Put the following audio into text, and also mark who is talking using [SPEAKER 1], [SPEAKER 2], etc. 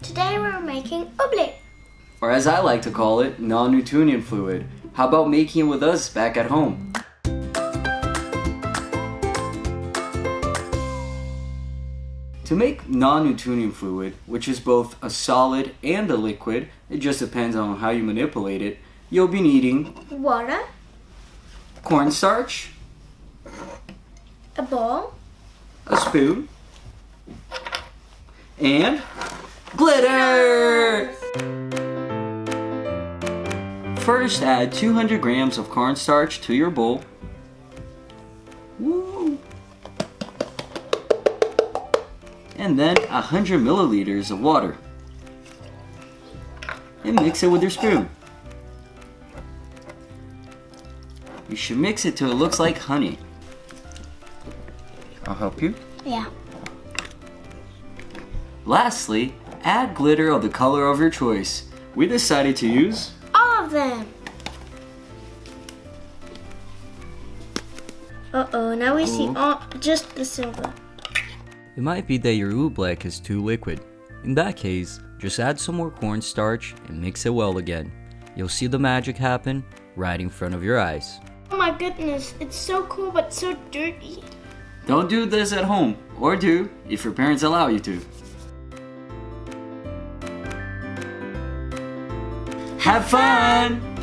[SPEAKER 1] Today we're making oobleck.
[SPEAKER 2] Or as I like to call it, non-Newtonian fluid. How about making it with us back at home? To make non-Newtonian fluid, which is both a solid and a liquid, it just depends on how you manipulate it, you'll be needing
[SPEAKER 1] Water,
[SPEAKER 2] cornstarch,
[SPEAKER 1] a bowl,
[SPEAKER 2] a spoon, and glitter! First, add 200 grams of cornstarch to your bowl. Woo. And then 100 milliliters of water. And mix it with your spoon. You should mix it till it looks like honey. I'll help you.
[SPEAKER 1] Yeah.
[SPEAKER 2] Lastly, add glitter of the color of your choice. We decided to use
[SPEAKER 1] All of them. Uh-oh, now we see just the silver.
[SPEAKER 2] It might be that your Oobleck is too liquid. In that case, just add some more cornstarch and mix it well again. You'll see the magic happen right in front of your eyes.
[SPEAKER 1] Oh my goodness, it's so cool but so dirty.
[SPEAKER 2] Don't do this at home, or do if your parents allow you to. Have fun!